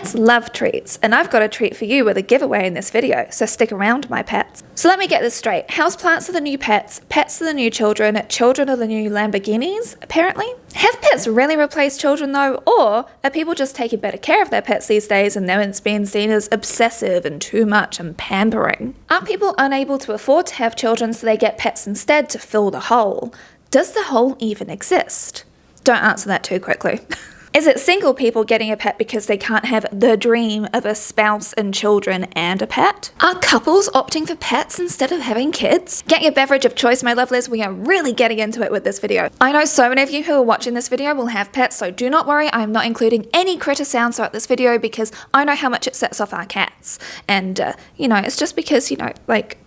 Pets love treats, and I've got a treat for you with a giveaway in this video, so stick around, my pets. So let me get this straight. Houseplants are the new pets, pets are the new children, children are the new Lamborghinis, apparently? Have pets really replaced children though, or are people just taking better care of their pets these days and now it's being seen as obsessive and too much and pampering? Are people unable to afford to have children so they get pets instead to fill the hole? Does the hole even exist? Don't answer that too quickly. Is it single people getting a pet because they can't have the dream of a spouse and children and a pet? Are couples opting for pets instead of having kids? Get your beverage of choice, my lovelies. We are really getting into it with this video. I know so many of you who are watching this video will have pets, so do not worry. I'm not including any critter sounds throughout this video because I know how much it sets off our cats. And, you know, it's just because, you know, like,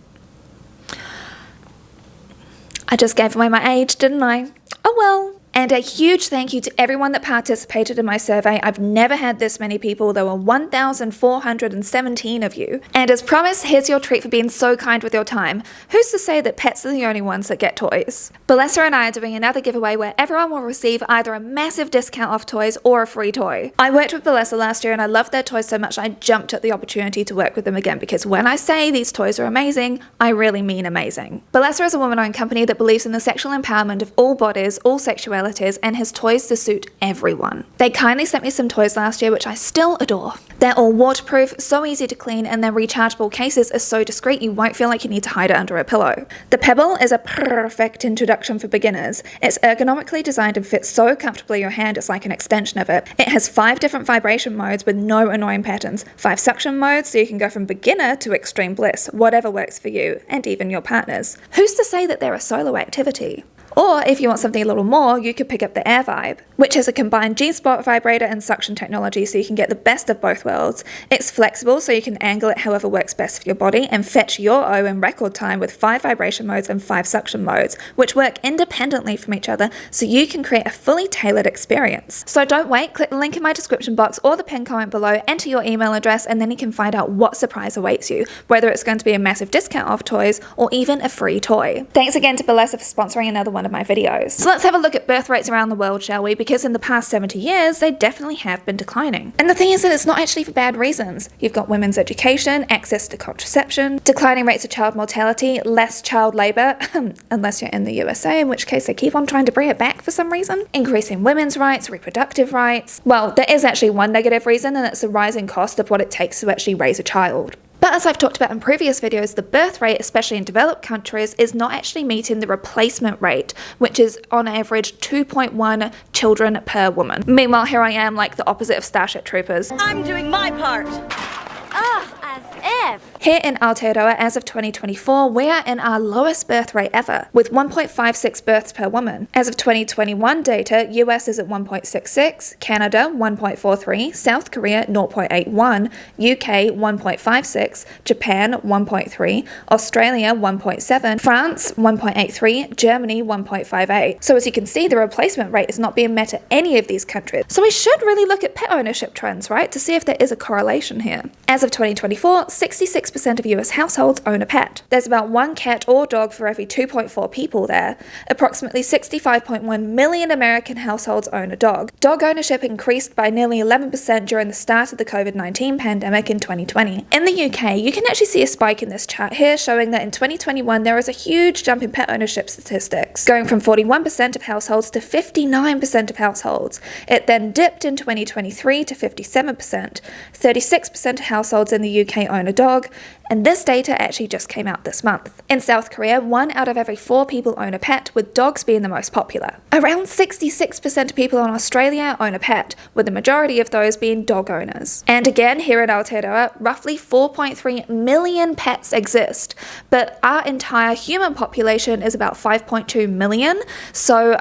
I just gave away my age, didn't I? Oh well. And a huge thank you to everyone that participated in my survey. I've never had this many people. There were 1,417 of you. And as promised, here's your treat for being so kind with your time. Who's to say that pets are the only ones that get toys? Balessa and I are doing another giveaway where everyone will receive either a massive discount off toys or a free toy. I worked with Balessa last year and I loved their toys so much I jumped at the opportunity to work with them again because when I say these toys are amazing, I really mean amazing. Balessa is a woman-owned company that believes in the sexual empowerment of all bodies, all sexuality, and has toys to suit everyone. They kindly sent me some toys last year which I still adore. They're all waterproof, so easy to clean, and their rechargeable cases are so discreet you won't feel like you need to hide it under a pillow. The Pebble is a perfect introduction for beginners. It's ergonomically designed and fits so comfortably in your hand it's like an extension of it. It has 5 different vibration modes with no annoying patterns, 5 suction modes so you can go from beginner to extreme bliss, whatever works for you, and even your partners. Who's to say that they're a solo activity? Or if you want something a little more, you could pick up the Air Vibe, which has a combined G-spot vibrator and suction technology so you can get the best of both worlds. It's flexible so you can angle it however works best for your body and fetch your O in record time with 5 vibration modes and 5 suction modes, which work independently from each other so you can create a fully tailored experience. So don't wait, click the link in my description box or the pinned comment below, enter your email address, and then you can find out what surprise awaits you, whether it's going to be a massive discount off toys or even a free toy. Thanks again to Balessa for sponsoring another one of my videos. So let's have a look at birth rates around the world, shall we? Because in the past 70 years, they definitely have been declining. And the thing is that it's not actually for bad reasons. You've got women's education, access to contraception, declining rates of child mortality, less child labour, unless you're in the USA, in which case they keep on trying to bring it back for some reason, increasing women's rights, reproductive rights. Well, there is actually one negative reason, and it's the rising cost of what it takes to actually raise a child. But as I've talked about in previous videos, the birth rate, especially in developed countries, is not actually meeting the replacement rate, which is on average 2.1 children per woman. Meanwhile, here I am like the opposite of Starship Troopers. I'm doing my part. Ugh, as if. Here in Aotearoa, as of 2024, we are in our lowest birth rate ever, with 1.56 births per woman. As of 2021 data, US is at 1.66, Canada 1.43, South Korea 0.81, UK 1.56, Japan 1.3, Australia 1.7, France 1.83, Germany 1.58. So as you can see, the replacement rate is not being met at any of these countries. So we should really look at pet ownership trends, right, to see if there is a correlation here. As of 2024, 66% of US households own a pet. There's about 1 cat or dog for every 2.4 people there. Approximately 65.1 million American households own a dog. Dog ownership increased by nearly 11% during the start of the COVID-19 pandemic in 2020. In the UK, you can actually see a spike in this chart here, showing that in 2021 there was a huge jump in pet ownership statistics, going from 41% of households to 59% of households. It then dipped in 2023 to 57%. 36% of households in the UK own a dog, and this data actually just came out this month. In South Korea, 1 out of every 4 people own a pet, with dogs being the most popular. Around 66% of people in Australia own a pet, with the majority of those being dog owners. And again, here in Aotearoa, roughly 4.3 million pets exist, but our entire human population is about 5.2 million, so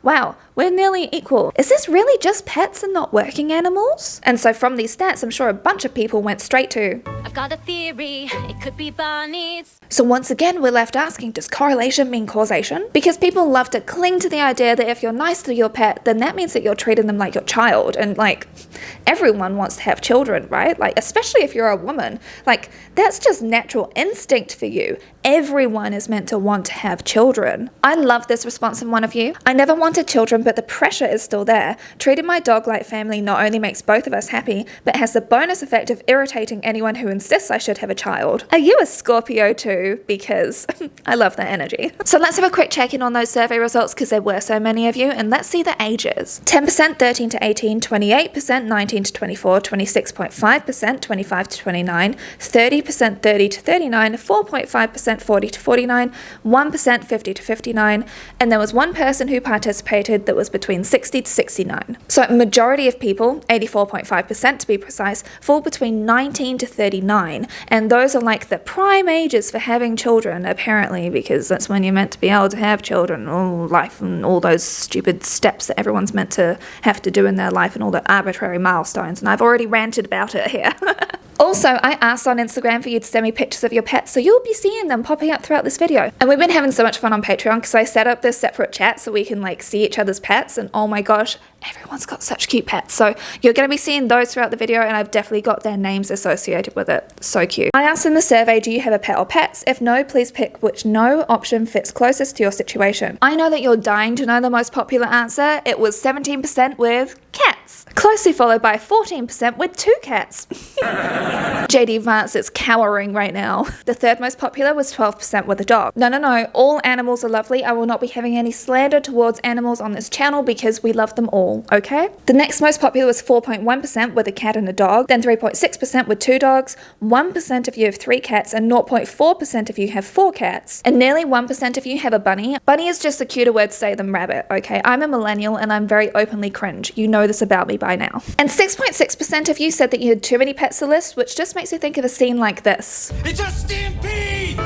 wow, we're nearly equal. Is this really just pets and not working animals? And so from these stats, I'm sure a bunch of people went straight to, I've got a theory. be. It could be bunnies. So once again, we're left asking, does correlation mean causation? Because people love to cling to the idea that if you're nice to your pet, then that means that you're treating them like your child. And like, everyone wants to have children, right? Like, especially if you're a woman. Like, that's just natural instinct for you. Everyone is meant to want to have children. I love this response from one of you. I never wanted children, but the pressure is still there. Treating my dog like family not only makes both of us happy, but has the bonus effect of irritating anyone who insists I should have a child. Are you a Scorpio too? Because I love that energy. So let's have a quick check in on those survey results because there were so many of you, and let's see the ages. 10% 13 to 18, 28% 19 to 24, 26.5% 25 to 29, 30% 30 to 39, 4.5% 40 to 49, 1% 50 to 59, and there was one person who participated that was between 60 to 69. So a majority of people, 84.5% to be precise, fall between 19 to 39, and those are like the prime ages for having children, apparently, because that's when you're meant to be able to have children, all life and all those stupid steps that everyone's meant to have to do in their life and all the arbitrary milestones, and I've already ranted about it here. Also, I asked on Instagram for you to send me pictures of your pets, so you'll be seeing them popping up throughout this video. And we've been having so much fun on Patreon because I set up this separate chat so we can like see each other's pets, and oh my gosh, everyone's got such cute pets. So you're going to be seeing those throughout the video, and I've definitely got their names associated with it. So cute. I asked in the survey, do you have a pet or pets? If no, please pick which no option fits closest to your situation. I know that you're dying to know the most popular answer. It was 17% with cats, closely followed by 14% with 2 cats. JD Vance is cowering right now. The third most popular was 12% with a dog. No, all animals are lovely. I will not be having any slander towards animals on this channel because we love them all, okay? The next most popular was 4.1% with a cat and a dog, then 3.6% with 2 dogs, 1% of you have 3 cats, and 0.4% of you have 4 cats, and nearly 1% of you have a bunny. Bunny is just a cuter word to say than rabbit, okay? I'm a millennial and I'm very openly cringe. You know this about me by now. And 6.6% of you said that you had too many pets to list, which just makes me think of a scene like this. It's a stampede!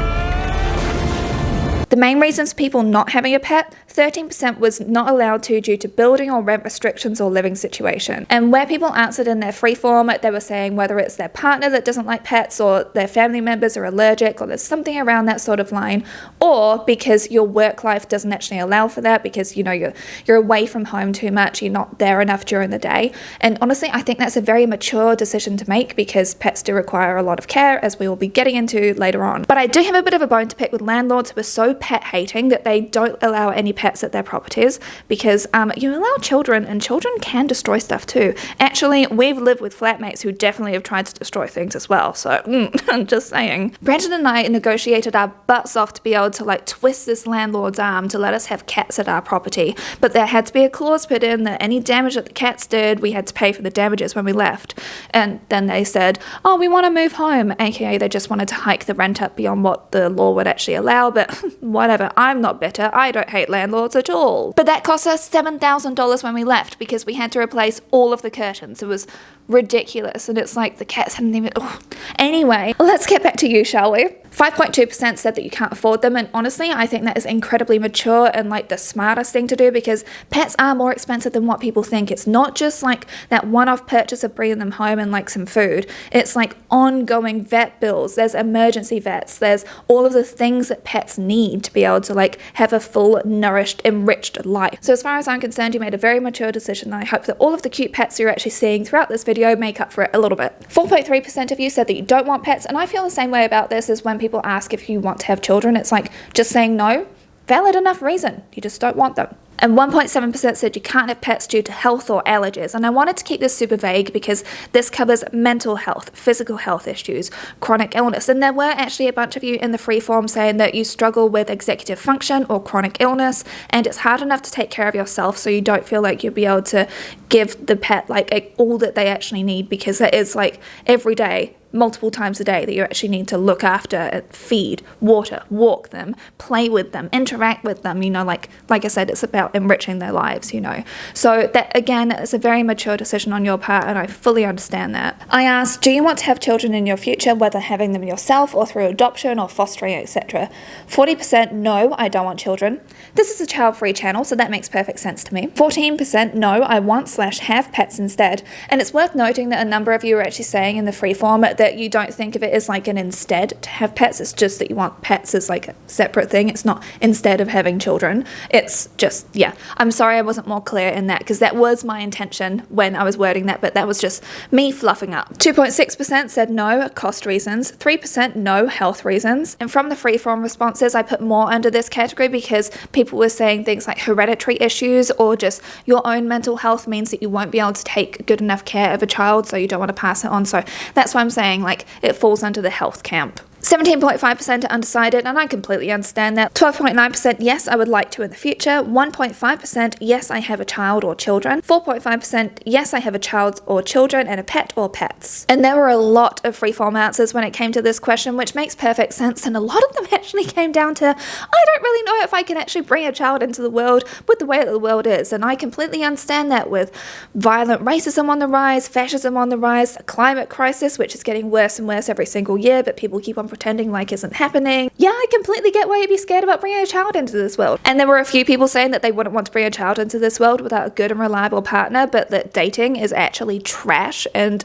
The main reasons for people not having a pet, 13% was not allowed to due to building or rent restrictions or living situation. And where people answered in their free form, they were saying whether it's their partner that doesn't like pets or their family members are allergic or there's something around that sort of line, or because your work life doesn't actually allow for that because, you know, you're away from home too much, you're not there enough during the day. And honestly, I think that's a very mature decision to make because pets do require a lot of care, as we will be getting into later on. But I do have a bit of a bone to pick with landlords who are so pet hating that they don't allow any pets at their properties because you allow children, and children can destroy stuff too. Actually, we've lived with flatmates who definitely have tried to destroy things as well, so I'm just saying. Brandon and I negotiated our butts off to be able to like twist this landlord's arm to let us have cats at our property, but there had to be a clause put in that any damage that the cats did, we had to pay for the damages when we left. And then they said, oh, we want to move home, aka they just wanted to hike the rent up beyond what the law would actually allow, but whatever. I'm not bitter. I don't hate landlords at all. But that cost us $7,000 when we left because we had to replace all of the curtains. It was ridiculous, and it's like the cats hadn't even... Oh. Anyway, let's get back to you, shall we? 5.2% said that you can't afford them, and honestly, I think that is incredibly mature and like the smartest thing to do because pets are more expensive than what people think. It's not just like that one-off purchase of bringing them home and like some food. It's like ongoing vet bills. There's emergency vets. There's all of the things that pets need to be able to like have a full, nourished, enriched life. So as far as I'm concerned, you made a very mature decision, and I hope that all of the cute pets you're actually seeing throughout this video make up for it a little bit. 4.3% of you said that you don't want pets, and I feel the same way about this as when people ask if you want to have children. It's like just saying no, valid enough reason, you just don't want them. And 1.7% said you can't have pets due to health or allergies. And I wanted to keep this super vague because this covers mental health, physical health issues, chronic illness. And there were actually a bunch of you in the free form saying that you struggle with executive function or chronic illness, and it's hard enough to take care of yourself so you don't feel like you'll be able to give the pet like all that they actually need, because it is like every day, multiple times a day that you actually need to look after, feed, water, walk them, play with them, interact with them, you know, like I said, it's about enriching their lives, you know. So that, again, is a very mature decision on your part, and I fully understand that. I asked, do you want to have children in your future, whether having them yourself or through adoption or fostering, etc.? 40% no, I don't want children. This is a child-free channel, so that makes perfect sense to me. 14% no, I want/have pets instead. And it's worth noting that a number of you are actually saying in the free form that that you don't think of it as like an instead to have pets. It's just that you want pets as like a separate thing. It's not instead of having children. It's just, yeah. I'm sorry I wasn't more clear in that, because that was my intention when I was wording that, but that was just me fluffing up. 2.6% said no, cost reasons. 3% no, health reasons. And from the freeform responses, I put more under this category because people were saying things like hereditary issues, or just your own mental health means that you won't be able to take good enough care of a child, so you don't want to pass it on. So that's why I'm saying like it falls under the health camp. 17.5% are undecided, and I completely understand that. 12.9% yes, I would like to in the future. 1.5% yes, I have a child or children. 4.5% yes, I have a child or children and a pet or pets. And there were a lot of freeform answers when it came to this question, which makes perfect sense, and a lot of them actually came down to, I don't really know if I can actually bring a child into the world with the way that the world is. And I completely understand that with violent racism on the rise, fascism on the rise, a climate crisis, which is getting worse and worse every single year, but people keep on pretending like isn't happening. Yeah, I completely get why you'd be scared about bringing a child into this world. And there were a few people saying that they wouldn't want to bring a child into this world without a good and reliable partner, but that dating is actually trash, and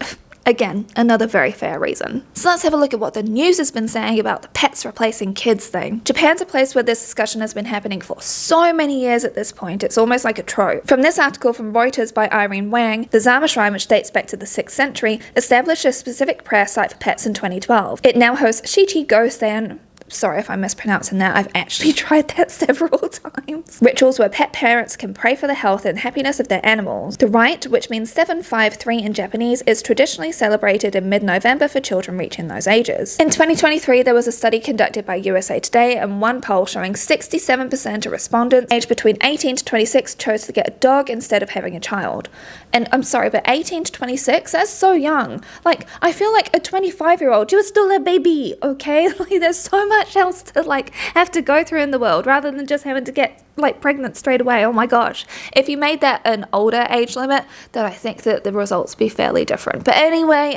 again, another very fair reason. So let's have a look at what the news has been saying about the pets replacing kids thing. Japan's a place where this discussion has been happening for so many years at this point, it's almost like a trope. From this article from Reuters by Irene Wang, the Zama Shrine, which dates back to the 6th century, established a specific prayer site for pets in 2012. It now hosts Shichi-go-san. Sorry if I'm mispronouncing that, I've actually tried that several times. Rituals where pet parents can pray for the health and happiness of their animals. The rite, which means 753 in Japanese, is traditionally celebrated in mid-November for children reaching those ages. In 2023, there was a study conducted by USA Today and one poll showing 67% of respondents aged between 18 to 26 chose to get a dog instead of having a child. And I'm sorry, but 18 to 26, that's so young. Like, I feel like a 25-year-old, you're still a baby, okay? Like, there's so much else to like have to go through in the world rather than just having to get like pregnant straight away. Oh my gosh, if you made that an older age limit, then I think that the results would be fairly different. But anyway,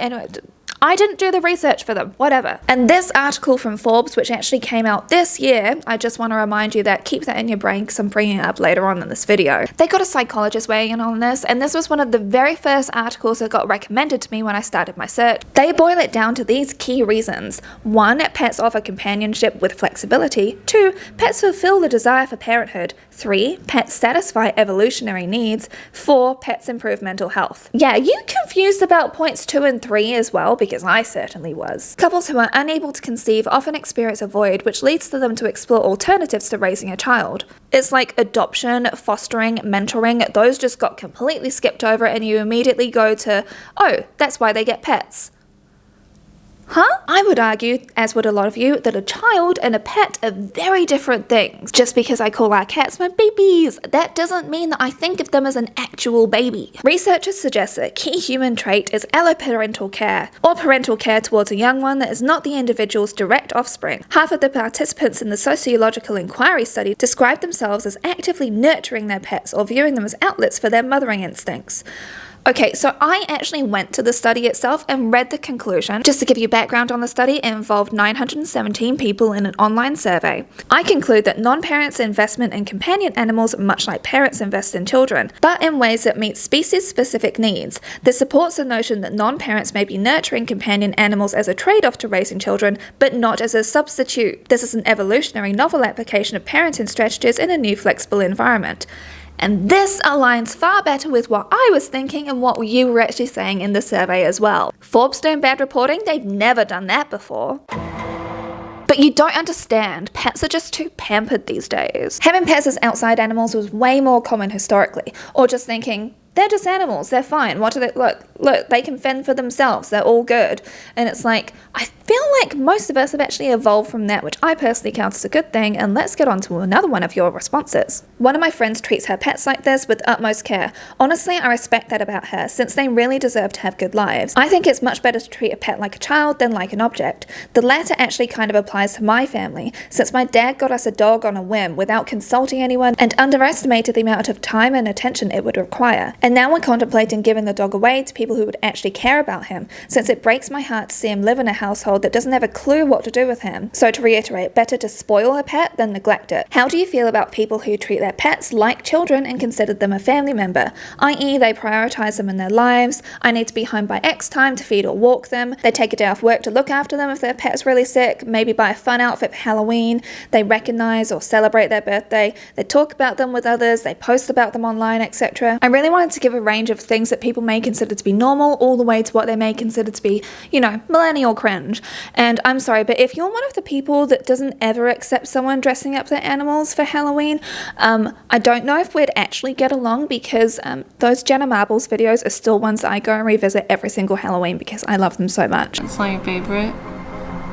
I didn't do the research for them, whatever. And this article from Forbes, which actually came out this year, I just want to remind you that keep that in your brain because I'm bringing it up later on in this video. They got a psychologist weighing in on this, and this was one of the very first articles that got recommended to me when I started my search. They boil it down to these key reasons. 1, pets offer companionship with flexibility. 2, pets fulfill the desire for parenthood. 3, pets satisfy evolutionary needs. 4, pets improve mental health. Yeah, you confused about points 2 and 3 as well, because I certainly was. Couples who are unable to conceive often experience a void, which leads to them to explore alternatives to raising a child. It's like adoption, fostering, mentoring, those just got completely skipped over, and you immediately go to, oh, that's why they get pets. Huh? I would argue, as would a lot of you, that a child and a pet are very different things. Just because I call our cats my babies, that doesn't mean that I think of them as an actual baby. Researchers suggest that a key human trait is alloparental care, or parental care towards a young one that is not the individual's direct offspring. Half of the participants in the sociological inquiry study described themselves as actively nurturing their pets or viewing them as outlets for their mothering instincts. Okay, so I actually went to the study itself and read the conclusion. Just to give you background on the study, it involved 917 people in an online survey. I conclude that non-parents' investment in companion animals, much like parents invest in children, but in ways that meet species-specific needs. This supports the notion that non-parents may be nurturing companion animals as a trade-off to raising children, but not as a substitute. This is an evolutionary novel application of parenting strategies in a new flexible environment. And this aligns far better with what I was thinking and what you were actually saying in the survey as well. Forbes doing bad reporting? They've never done that before. But you don't understand, pets are just too pampered these days. Having pets as outside animals was way more common historically, or just thinking, they're just animals, they're fine, what do they, look, they can fend for themselves, they're all good. And it's like, I feel like most of us have actually evolved from that, which I personally count as a good thing, and let's get on to another one of your responses. One of my friends treats her pets like this with utmost care. Honestly, I respect that about her, since they really deserve to have good lives. I think it's much better to treat a pet like a child than like an object. The latter actually kind of applies to my family, since my dad got us a dog on a whim without consulting anyone and underestimated the amount of time and attention it would require. And now we're contemplating giving the dog away to people who would actually care about him, since it breaks my heart to see him live in a household that doesn't have a clue what to do with him. So to reiterate, better to spoil a pet than neglect it. How do you feel about people who treat their pets like children and consider them a family member, i.e. they prioritize them in their lives? I need to be home by X time to feed or walk them. They take a day off work to look after them if their pet's really sick, maybe buy a fun outfit for Halloween. They recognize or celebrate their birthday. They talk about them with others. They post about them online, etc. I really wanted to give a range of things that people may consider to be normal all the way to what they may consider to be, you know, millennial cringe. And I'm sorry, but if you're one of the people that doesn't ever accept someone dressing up their animals for Halloween, I don't know if we'd actually get along, because those Jenna Marbles videos are still ones that I go and revisit every single Halloween because I love them so much. It's not your favorite?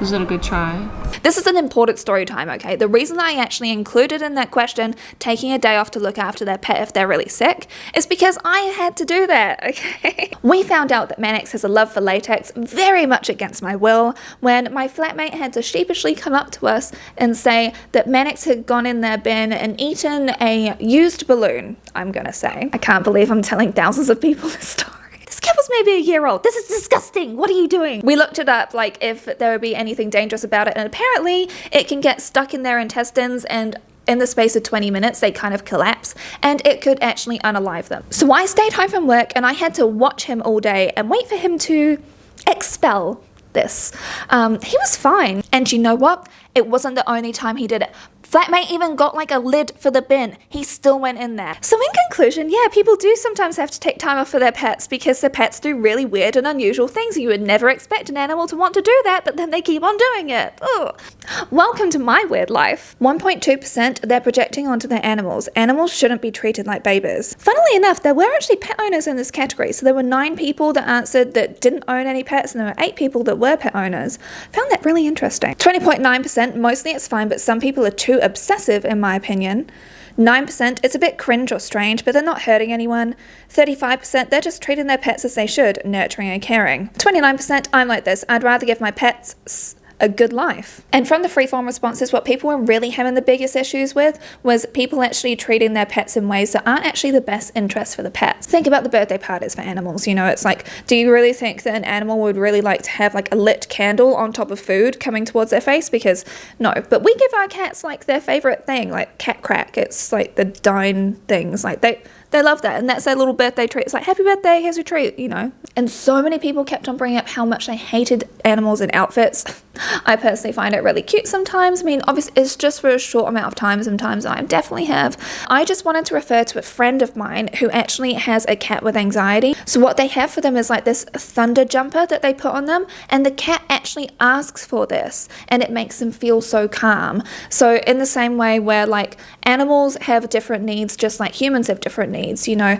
Was it a good try? This is an important story time, okay? The reason I actually included in that question taking a day off to look after their pet if they're really sick is because I had to do that, okay? We found out that Mannix has a love for latex very much against my will when my flatmate had to sheepishly come up to us and say that Mannix had gone in their bin and eaten a used balloon, I'm gonna say. I can't believe I'm telling thousands of people this story. This kid was maybe a year old. This is disgusting. What are you doing? We looked it up, like if there would be anything dangerous about it, and apparently it can get stuck in their intestines, and in the space of 20 minutes they kind of collapse and it could actually unalive them. So I stayed home from work and I had to watch him all day and wait for him to expel this. He was fine, and you know what? It wasn't the only time he did it. Flatmate even got like a lid for the bin. He still went in there. So in conclusion, yeah, people do sometimes have to take time off for their pets because their pets do really weird and unusual things. You would never expect an animal to want to do that, but then they keep on doing it. Ugh. Welcome to my weird life. 1.2% they're projecting onto their animals. Animals shouldn't be treated like babies. Funnily enough, there were actually pet owners in this category. So there were 9 people that answered that didn't own any pets, and there were 8 people that were pet owners. Found that really interesting. 20.9%, mostly it's fine, but some people are too obsessive in my opinion. 9%, it's a bit cringe or strange, but they're not hurting anyone. 35%, they're just treating their pets as they should, nurturing and caring. 29%, I'm like this, I'd rather give my pets a good life. And from the freeform responses, what people were really having the biggest issues with was people actually treating their pets in ways that aren't actually the best interest for the pets. Think about the birthday parties for animals, you know, it's like, do you really think that an animal would really like to have like a lit candle on top of food coming towards their face? Because no, but we give our cats like their favorite thing, like cat crack. It's like the dine things, like they love that, and that's their little birthday treat. It's like, happy birthday, here's your treat, you know. And so many people kept on bringing up how much they hated animals in outfits. I personally find it really cute sometimes. I mean, obviously, it's just for a short amount of time sometimes, and I definitely have. I just wanted to refer to a friend of mine who actually has a cat with anxiety. So what they have for them is like this thunder jumper that they put on them, and the cat actually asks for this, and it makes them feel so calm. So in the same way where like animals have different needs, just like humans have different needs, you know,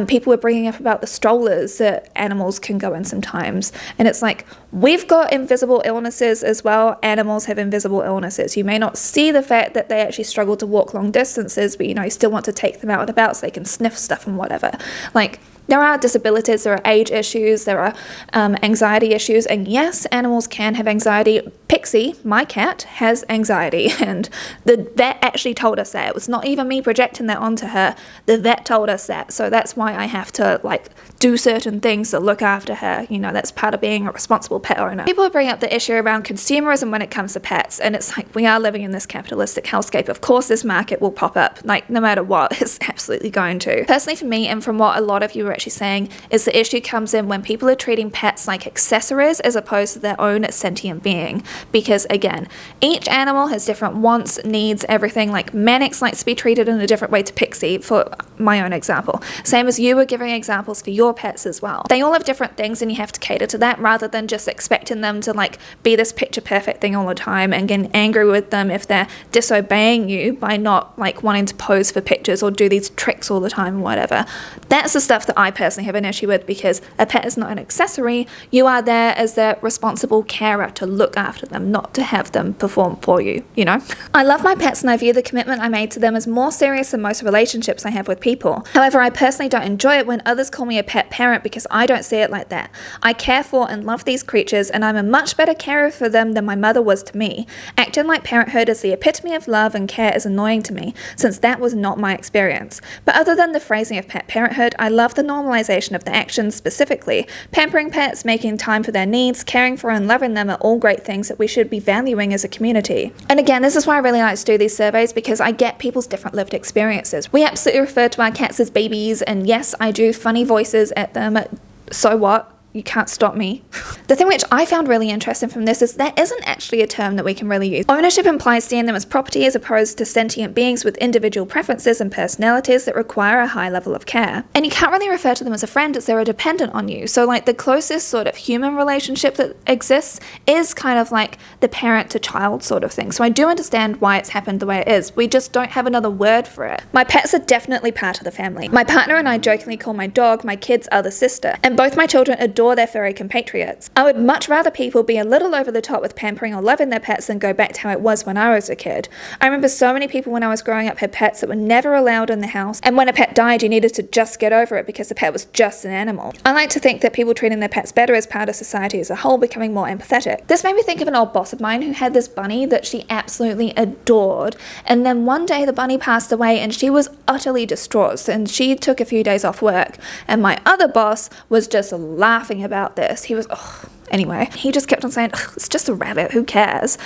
people were bringing up about the strollers that animals can go in sometimes, and it's like, we've got invisible illnesses as well. Animals have invisible illnesses. You may not see the fact that they actually struggle to walk long distances, but you know, you still want to take them out and about so they can sniff stuff and whatever. Like, there are disabilities, there are age issues, there are anxiety issues, and yes, animals can have anxiety. Pixie, my cat, has anxiety, and the vet actually told us that. It was not even me projecting that onto her. The vet told us that, so that's why I have to like do certain things to look after her. You know, that's part of being a responsible pet owner. People bring up the issue around consumerism when it comes to pets, and it's like, we are living in this capitalistic hellscape. Of course this market will pop up, like no matter what, it's absolutely going to. Personally for me, and from what a lot of you were actually saying, is the issue comes in when people are treating pets like accessories as opposed to their own sentient being. Because again, each animal has different wants, needs, everything. Like Mannix likes to be treated in a different way to Pixie, for my own example. Same as you were giving examples for your pets as well. They all have different things, and you have to cater to that rather than just expecting them to like be this picture perfect thing all the time and getting angry with them if they're disobeying you by not like wanting to pose for pictures or do these tricks all the time and whatever. That's the stuff that I personally have an issue with, because a pet is not an accessory. You are there as their responsible carer to look after them, not to have them perform for you, you know? I love my pets and I view the commitment I made to them as more serious than most relationships I have with people. However, I personally don't enjoy it when others call me a pet parent because I don't see it like that. I care for and love these creatures, and I'm a much better carer for them than my mother was to me. Acting like parenthood is the epitome of love and care is annoying to me, since that was not my experience. But other than the phrasing of pet parenthood, I love the normalization of the actions specifically. Pampering pets, making time for their needs, caring for and loving them are all great things that we should be valuing as a community. And again, this is why I really like to do these surveys, because I get people's different lived experiences. We absolutely refer to our cats as babies, and yes, I do funny voices at them. So what? You can't stop me. The thing which I found really interesting from this is there isn't actually a term that we can really use. Ownership implies seeing them as property as opposed to sentient beings with individual preferences and personalities that require a high level of care. And you can't really refer to them as a friend as they're a dependent on you. So like the closest sort of human relationship that exists is kind of like the parent to child sort of thing. So I do understand why it's happened the way it is. We just don't have another word for it. My pets are definitely part of the family. My partner and I jokingly call my dog my kid's other sister, and both my children adore their furry compatriots. I would much rather people be a little over the top with pampering or loving their pets than go back to how it was when I was a kid. I remember so many people when I was growing up had pets that were never allowed in the house, and when a pet died you needed to just get over it because the pet was just an animal. I like to think that people treating their pets better is part of society as a whole, becoming more empathetic. This made me think of an old boss of mine who had this bunny that she absolutely adored, and then one day the bunny passed away and she was utterly distraught, and she took a few days off work, and my other boss was just laughing about this. He was, anyway, he just kept on saying, it's just a rabbit, who cares?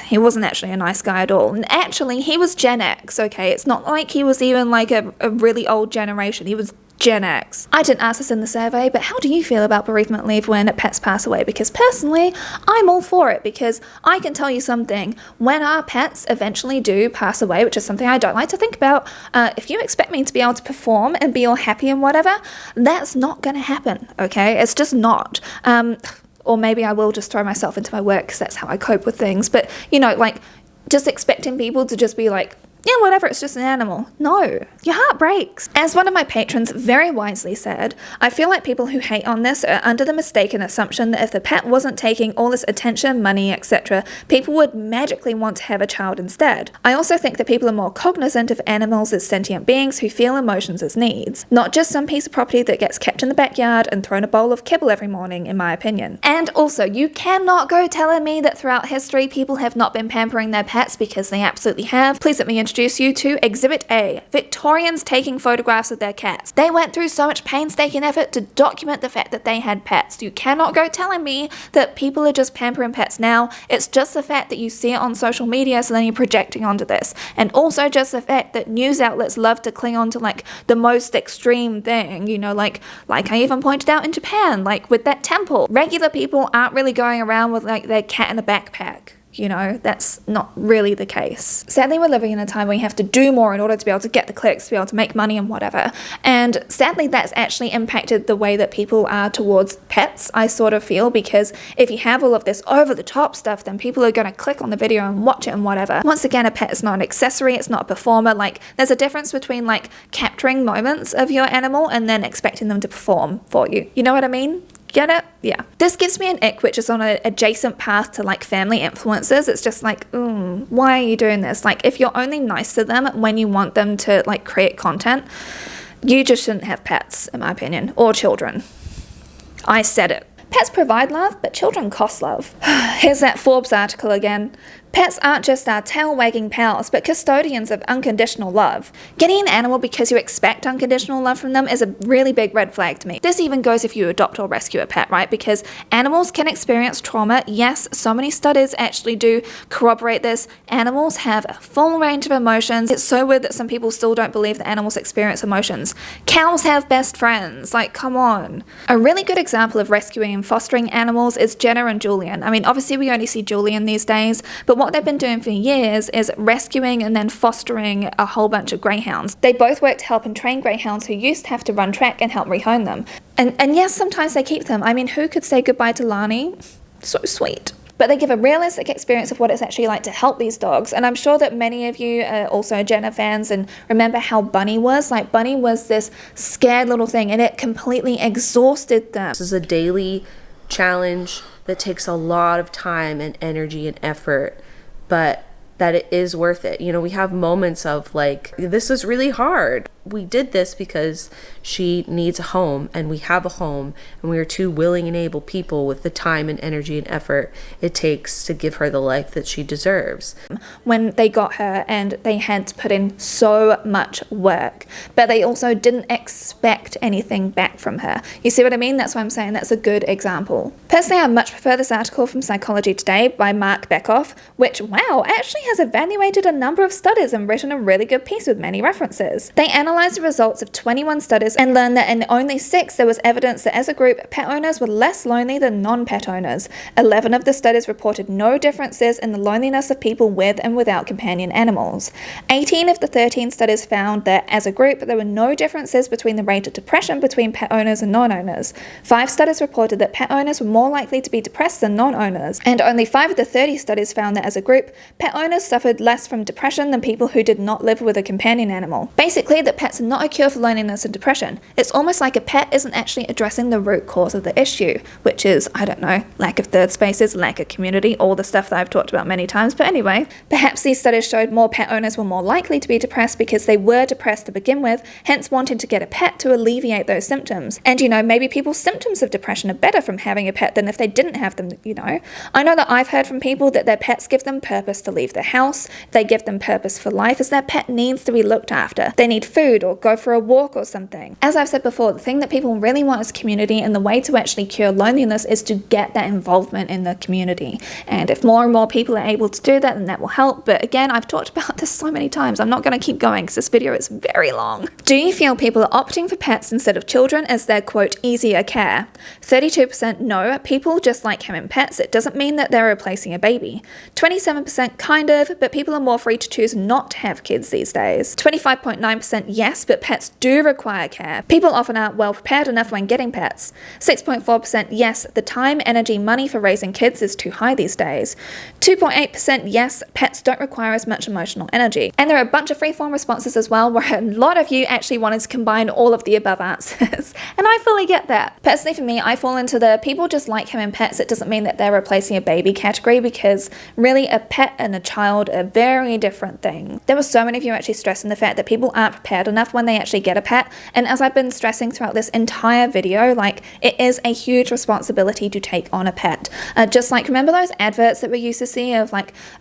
He wasn't actually a nice guy at all. And actually, he was Gen X, okay? It's not like he was even like a really old generation. He was Gen X. I didn't ask this in the survey, but how do you feel about bereavement leave when pets pass away? Because personally, I'm all for it, because I can tell you something, when our pets eventually do pass away, which is something I don't like to think about, if you expect me to be able to perform and be all happy and whatever, that's not gonna happen, okay? It's just not. Or maybe I will just throw myself into my work because that's how I cope with things. But, you know, like, just expecting people to just be like, yeah, whatever, it's just an animal. No, your heart breaks. As one of my patrons very wisely said, I feel like people who hate on this are under the mistaken assumption that if the pet wasn't taking all this attention, money, etc., people would magically want to have a child instead. I also think that people are more cognizant of animals as sentient beings who feel emotions as needs, not just some piece of property that gets kept in the backyard and thrown a bowl of kibble every morning, in my opinion. And also, you cannot go telling me that throughout history people have not been pampering their pets, because they absolutely have. Please let me introduce you to Exhibit A, Victorians taking photographs of their cats. They went through so much painstaking effort to document the fact that they had pets. You cannot go telling me that people are just pampering pets now. It's just the fact that you see it on social media, so then you're projecting onto this. And also just the fact that news outlets love to cling on to like the most extreme thing, you know, like I even pointed out in Japan, like with that temple. Regular people aren't really going around with like their cat in a backpack. You know, that's not really the case. Sadly, we're living in a time where you have to do more in order to be able to get the clicks, to be able to make money and whatever. And sadly, that's actually impacted the way that people are towards pets, I sort of feel, because if you have all of this over-the-top stuff, then people are going to click on the video and watch it and whatever. Once again, a pet is not an accessory, it's not a performer. Like, there's a difference between, like, capturing moments of your animal and then expecting them to perform for you. You know what I mean? Get it? Yeah. This gives me an ick, which is on an adjacent path to like family influencers. It's just like, why are you doing this? Like, if you're only nice to them when you want them to like create content, you just shouldn't have pets, in my opinion, or children. I said it. Pets provide love, but children cost love. Here's that Forbes article again. Pets aren't just our tail-wagging pals, but custodians of unconditional love. Getting an animal because you expect unconditional love from them is a really big red flag to me. This even goes if you adopt or rescue a pet, right? Because animals can experience trauma. Yes, so many studies actually do corroborate this. Animals have a full range of emotions. It's so weird that some people still don't believe that animals experience emotions. Cows have best friends. Like, come on. A really good example of rescuing and fostering animals is Jenna and Julian. I mean, obviously we only see Julian these days, but what they've been doing for years is rescuing and then fostering a whole bunch of greyhounds. They both work to help and train greyhounds who used to have to run track and help rehome them. And yes, sometimes they keep them. I mean, who could say goodbye to Lani? So sweet. But they give a realistic experience of what it's actually like to help these dogs. And I'm sure that many of you are also Jenna fans and remember how Bunny was. Like, Bunny was this scared little thing and it completely exhausted them. This is a daily challenge that takes a lot of time and energy and effort, but that it is worth it. You know, we have moments of like, this is really hard. we did this because she needs a home, and we have a home, and we are two willing and able people with the time and energy and effort it takes to give her the life that she deserves. When they got her, and they had to put in so much work, but they also didn't expect anything back from her. You see what I mean? That's why I'm saying that's a good example. Personally, I much prefer this article from Psychology Today by Mark Bekoff, which, wow, actually has evaluated a number of studies and written a really good piece with many references. They analysed the results of 21 studies and learned that in only 6 there was evidence that as a group, pet owners were less lonely than non-pet owners. 11 of the studies reported no differences in the loneliness of people with and without companion animals. 18 of the 13 studies found that as a group there were no differences between the rate of depression between pet owners and non-owners. 5 studies reported that pet owners were more likely to be depressed than non-owners, and only 5 of the 30 studies found that as a group, pet owners suffered less from depression than people who did not live with a companion animal. Basically, that pets are not a cure for loneliness and depression. It's almost like a pet isn't actually addressing the root cause of the issue, which is, I don't know, lack of third spaces, lack of community, all the stuff that I've talked about many times. But anyway, perhaps these studies showed more pet owners were more likely to be depressed because they were depressed to begin with, hence wanting to get a pet to alleviate those symptoms. And maybe people's symptoms of depression are better from having a pet than if they didn't have them, I know that I've heard from people that their pets give them purpose to leave their house, they give them purpose for life, as their pet needs to be looked after. They need food or go for a walk or something. As I've said before, the thing that people really want is community, and the way to actually cure loneliness is to get that involvement in the community. And if more and more people are able to do that, then that will help. But again, I've talked about this so many times, I'm not going to keep going because this video is very long. Do you feel people are opting for pets instead of children as their, quote, easier care? 32% no, people just like having pets. It doesn't mean that they're replacing a baby. 27% kind of, but people are more free to choose not to have kids these days. 25.9% yes, but pets do require care. People often aren't well prepared enough when getting pets. 6.4% yes, the time, energy, money for raising kids is too high these days. 2.8% yes, pets don't require as much emotional energy. And there are a bunch of freeform responses as well, where a lot of you actually wanted to combine all of the above answers. And I fully get that. Personally for me, I fall into the people just like having pets, it doesn't mean that they're replacing a baby category, because really a pet and a child are very different things. There were so many of you actually stressing the fact that people aren't prepared enough when they actually get a pet, and as I've been stressing throughout this entire video, it is a huge responsibility to take on a pet. Just remember those adverts that we used to see of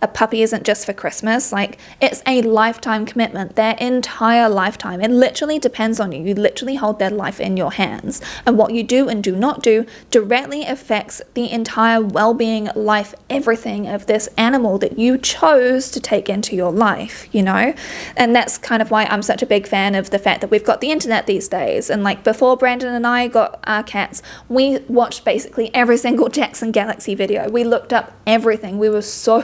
a puppy isn't just for Christmas? It's a lifetime commitment, their entire lifetime. It literally depends on you. You literally hold their life in your hands, and what you do and do not do directly affects the entire well-being, life, everything of this animal that you chose to take into your life, And that's kind of why I'm such a big fan of the fact that we've got the internet these days. And before Brandon and I got our cats, we watched basically every single Jackson Galaxy video. We looked up everything. We were so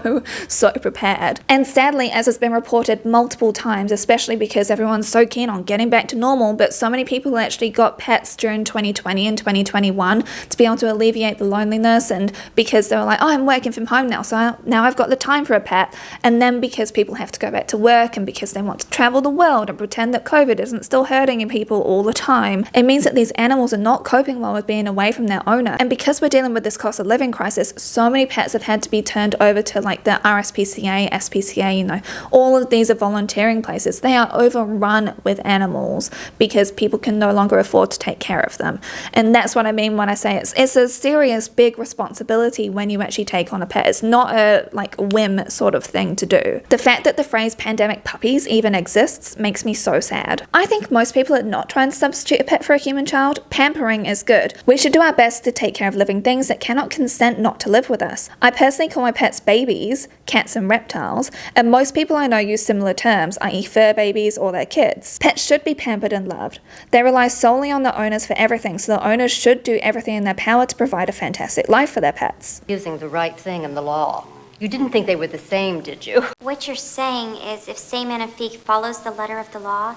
prepared. And sadly, as has been reported multiple times, especially because everyone's so keen on getting back to normal, but so many people actually got pets during 2020 and 2021 to be able to alleviate the loneliness, and because they were like, oh, I'm working from home now, so now I've got the time for a pet. And then because people have to go back to work, and because they want to travel the world and pretend that COVID isn't still hurting people all the time, it means that these animals are not coping well with being away from their owner. And because we're dealing with this cost of living crisis, so many pets have had to be turned over to the RSPCA, SPCA, all of these are volunteering places. They are overrun with animals because people can no longer afford to take care of them. And that's what I mean when I say it's a serious, big responsibility when you actually take on a pet. It's not a whim sort of thing to do. The fact that the phrase pandemic puppies even exists makes me so sad. I think most people are not trying to substitute a pet for a human child. Pampering is good. We should do our best to take care of living things that cannot consent not to live with us. I personally call my pets babies, cats and reptiles, and most people I know use similar terms, i.e. fur babies or their kids. Pets should be pampered and loved. They rely solely on the owners for everything, so the owners should do everything in their power to provide a fantastic life for their pets. Using the right thing in the law. You didn't think they were the same, did you? What you're saying is if se magnifique follows the letter of the law,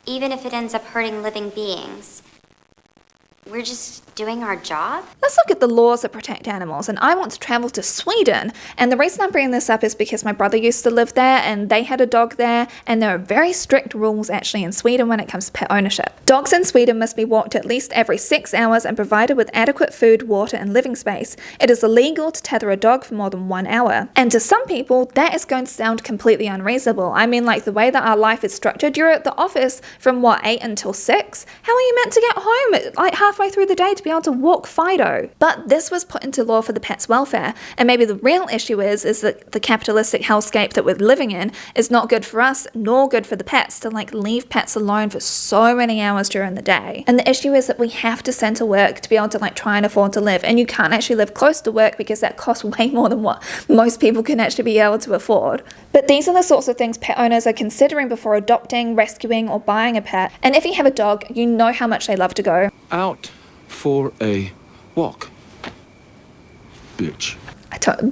even if it ends up hurting living beings, We're just doing our job? Let's look at the laws that protect animals, and I want to travel to Sweden. And the reason I'm bringing this up is because my brother used to live there and they had a dog there, and there are very strict rules actually in Sweden when it comes to pet ownership. Dogs in Sweden must be walked at least every 6 hours and provided with adequate food, water and living space. It is illegal to tether a dog for more than 1 hour. And to some people, that is going to sound completely unreasonable. I mean, like the way that our life is structured, you're at the office from 8 until 6? How are you meant to get home at like halfway through the day to be able to walk Fido? But this was put into law for the pet's welfare, and maybe the real issue is that the capitalistic hellscape that we're living in is not good for us nor good for the pets to like leave pets alone for so many hours during the day. And the issue is that we have to send to work to be able to like try and afford to live, and you can't actually live close to work because that costs way more than what most people can actually be able to afford. But these are the sorts of things pet owners are considering before adopting, rescuing or buying a pet. And if you have a dog, you know how much they love to go out for a walk. Bitch.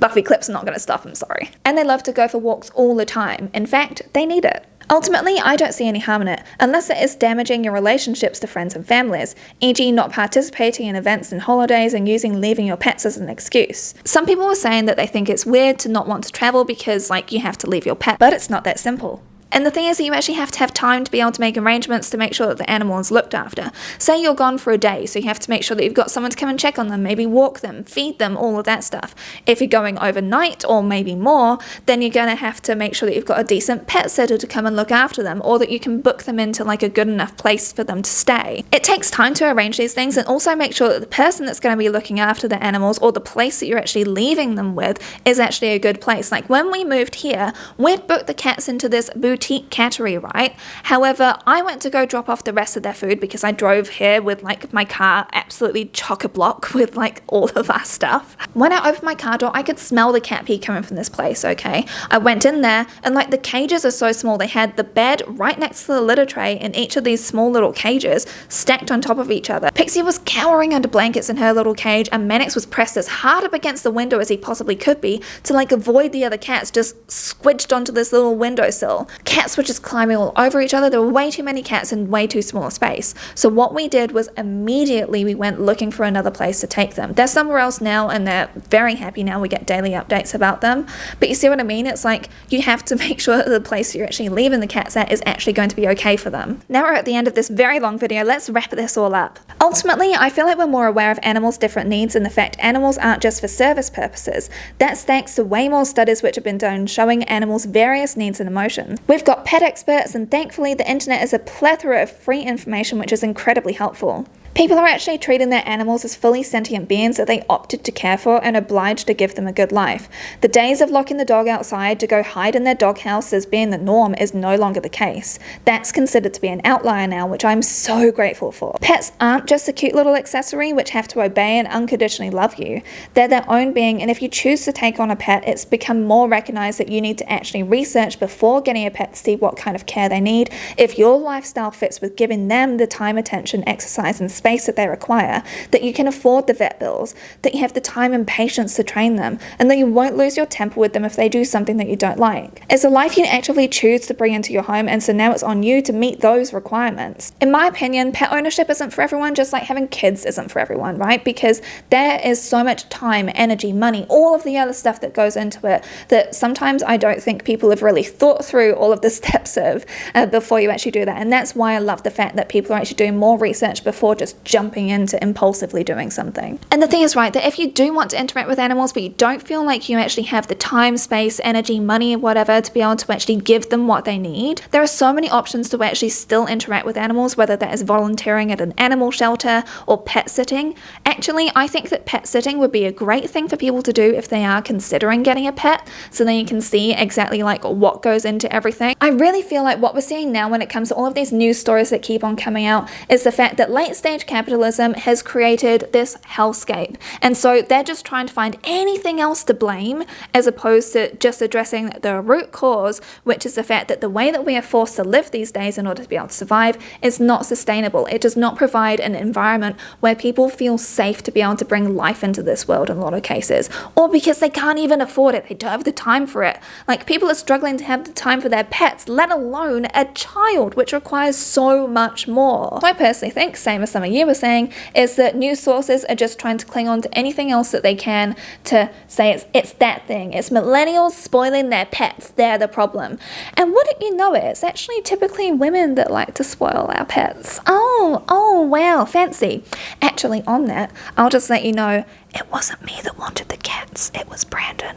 Buffy clips are not going to stop, I'm sorry. And they love to go for walks all the time. In fact, they need it. Ultimately, I don't see any harm in it, unless it is damaging your relationships to friends and families, e.g. not participating in events and holidays and using leaving your pets as an excuse. Some people were saying that they think it's weird to not want to travel because like you have to leave your pet, but it's not that simple. And the thing is that you actually have to have time to be able to make arrangements to make sure that the animal is looked after. Say you're gone for a day, so you have to make sure that you've got someone to come and check on them, maybe walk them, feed them, all of that stuff. If you're going overnight or maybe more, then you're going to have to make sure that you've got a decent pet sitter to come and look after them, or that you can book them into like a good enough place for them to stay. It takes time to arrange these things, and also make sure that the person that's going to be looking after the animals or the place that you're actually leaving them with is actually a good place. Like when we moved here, we'd booked the cats into this boutique cattery, right? However, I went to go drop off the rest of their food because I drove here with like my car absolutely chock-a-block with like all of our stuff. When I opened my car door, I could smell the cat pee coming from this place, okay? I went in there and like the cages are so small, they had the bed right next to the litter tray in each of these small little cages stacked on top of each other. Pixie was cowering under blankets in her little cage, and Mannix was pressed as hard up against the window as he possibly could be to like avoid the other cats, just squidged onto this little windowsill. Cats were just climbing all over each other. There were way too many cats in way too small a space. So what we did was immediately we went looking for another place to take them. They're somewhere else now and they're very happy now. We get daily updates about them. But you see what I mean? It's like you have to make sure that the place you're actually leaving the cats at is actually going to be okay for them. Now we're at the end of this very long video. Let's wrap this all up. Ultimately, I feel like we're more aware of animals' different needs and the fact animals aren't just for service purposes. That's thanks to way more studies which have been done showing animals' various needs and emotions. We've got pet experts, and thankfully the internet is a plethora of free information which is incredibly helpful. People are actually treating their animals as fully sentient beings that they opted to care for and obliged to give them a good life. The days of locking the dog outside to go hide in their doghouse as being the norm is no longer the case. That's considered to be an outlier now, which I'm so grateful for. Pets aren't just a cute little accessory which have to obey and unconditionally love you. They're their own being, and if you choose to take on a pet, it's become more recognized that you need to actually research before getting a pet to see what kind of care they need, if your lifestyle fits with giving them the time, attention, exercise and space that they require, that you can afford the vet bills, that you have the time and patience to train them, and that you won't lose your temper with them if they do something that you don't like. It's a life you actively choose to bring into your home, and so now it's on you to meet those requirements. In my opinion, pet ownership isn't for everyone, just like having kids isn't for everyone, right? Because there is so much time, energy, money, all of the other stuff that goes into it that sometimes I don't think people have really thought through all of the steps of before you actually do that. And that's why I love the fact that people are actually doing more research before just jumping into impulsively doing something. And the thing is, right, that if you do want to interact with animals but you don't feel like you actually have the time, space, energy, money, whatever to be able to actually give them what they need, there are so many options to actually still interact with animals, whether that is volunteering at an animal shelter or pet sitting. Actually, I think that pet sitting would be a great thing for people to do if they are considering getting a pet, so then you can see exactly like what goes into everything. I really feel like what we're seeing now when it comes to all of these news stories that keep on coming out is the fact that late stage capitalism has created this hellscape, and so they're just trying to find anything else to blame as opposed to just addressing the root cause, which is the fact that the way that we are forced to live these days in order to be able to survive is not sustainable. It does not provide an environment where people feel safe to be able to bring life into this world in a lot of cases, or because they can't even afford it, they don't have the time for it. Like, people are struggling to have the time for their pets, let alone a child, which requires so much more. So I personally think, same as some of you were saying, is that news sources are just trying to cling on to anything else that they can to say it's that thing. It's millennials spoiling their pets. They're the problem. And wouldn't you know it, it's actually typically women that like to spoil our pets. Oh, wow, fancy. Actually, on that, I'll just let you know, it wasn't me that wanted the cats, it was Brandon.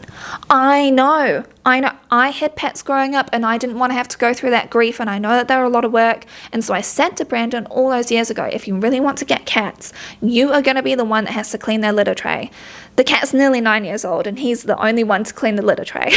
I know. I had pets growing up and I didn't want to have to go through that grief, and I know that they were a lot of work, and so I said to Brandon all those years ago, if you really want to get cats, you are going to be the one that has to clean their litter tray. The cat's nearly 9 years old and he's the only one to clean the litter tray.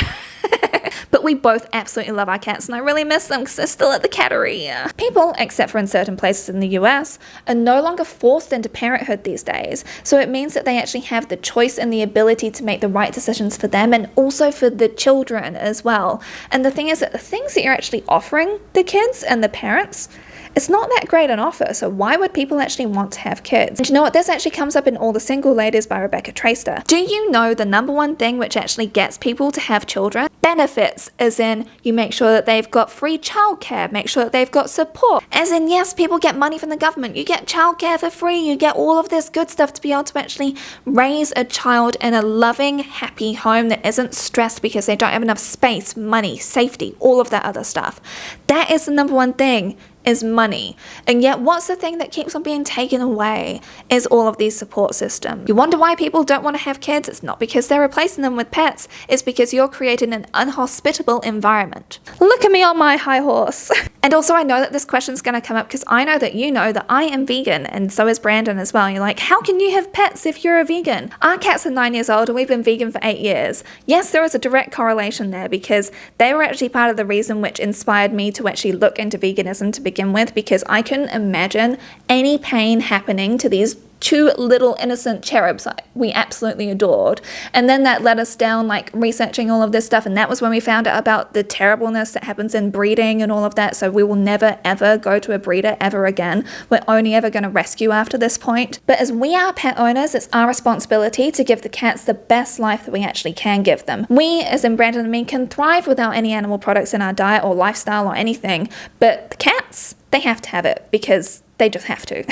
But we both absolutely love our cats, and I really miss them because they're still at the cattery. People, except for in certain places in the US, are no longer forced into parenthood these days, so it means that they actually have the choice and the ability to make the right decisions for them and also for the children as well. And the thing is that the things that you're actually offering the kids and the parents, it's not that great an offer, so why would people actually want to have kids? And you know what, this actually comes up in All the Single Ladies by Rebecca Traister. Do you know the number one thing which actually gets people to have children? Benefits, as in you make sure that they've got free childcare, make sure that they've got support. As in, yes, people get money from the government, you get childcare for free, you get all of this good stuff to be able to actually raise a child in a loving, happy home that isn't stressed because they don't have enough space, money, safety, all of that other stuff. That is the number one thing, is money. And yet what's the thing that keeps on being taken away is all of these support systems. You wonder why people don't want to have kids? It's not because they're replacing them with pets, it's because you're creating an unhospitable environment. Look at me on my high horse. And also, I know that this question's going to come up because I know that you know that I am vegan, and so is Brandon as well. You're like, how can you have pets if you're a vegan? Our cats are 9 years old and we've been vegan for 8 years. Yes, there is a direct correlation there because they were actually part of the reason which inspired me to actually look into veganism to begin with, because I couldn't imagine any pain happening to these two little innocent cherubs we absolutely adored. And then that led us down like researching all of this stuff, and that was when we found out about the terribleness that happens in breeding and all of that. So we will never ever go to a breeder ever again. We're only ever going to rescue after this point. But as we are pet owners, it's our responsibility to give the cats the best life that we actually can give them. We, as in Brandon and me, can thrive without any animal products in our diet or lifestyle or anything, but the cats, they have to have it because they just have to.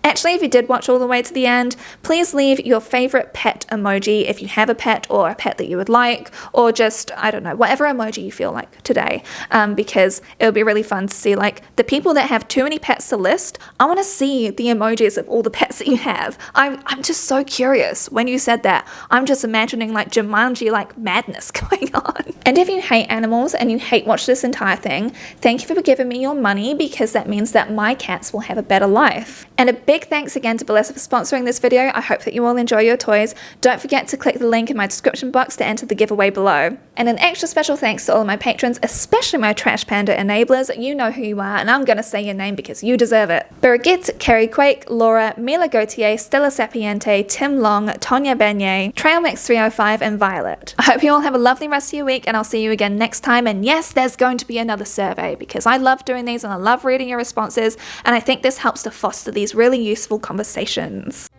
Actually, if you did watch all the way to the end, please leave your favorite pet emoji if you have a pet or a pet that you would like, or just, I don't know, whatever emoji you feel like today, because it'll be really fun to see like the people that have too many pets to list. I want to see the emojis of all the pets that you have. I'm just so curious. When you said that, I'm just imagining like Jumanji like madness going on. And if you hate animals and you hate watch this entire thing, thank you for giving me your money, because that means that my cats will have a better life. And a big thanks again to Bellessa for sponsoring this video. I hope that you all enjoy your toys. Don't forget to click the link in my description box to enter the giveaway below. And an extra special thanks to all of my patrons, especially my Trash Panda enablers. You know who you are, and I'm gonna say your name because you deserve it. Birgit, Kerry Quake, Laura, Mila Gautier, Stella Sapiente, Tim Long, Tonya Beignet, Trailmix305, and Violet. I hope you all have a lovely rest of your week, and I'll see you again next time. And yes, there's going to be another survey because I love doing these and I love reading your responses, and I think this helps to foster these really useful conversations.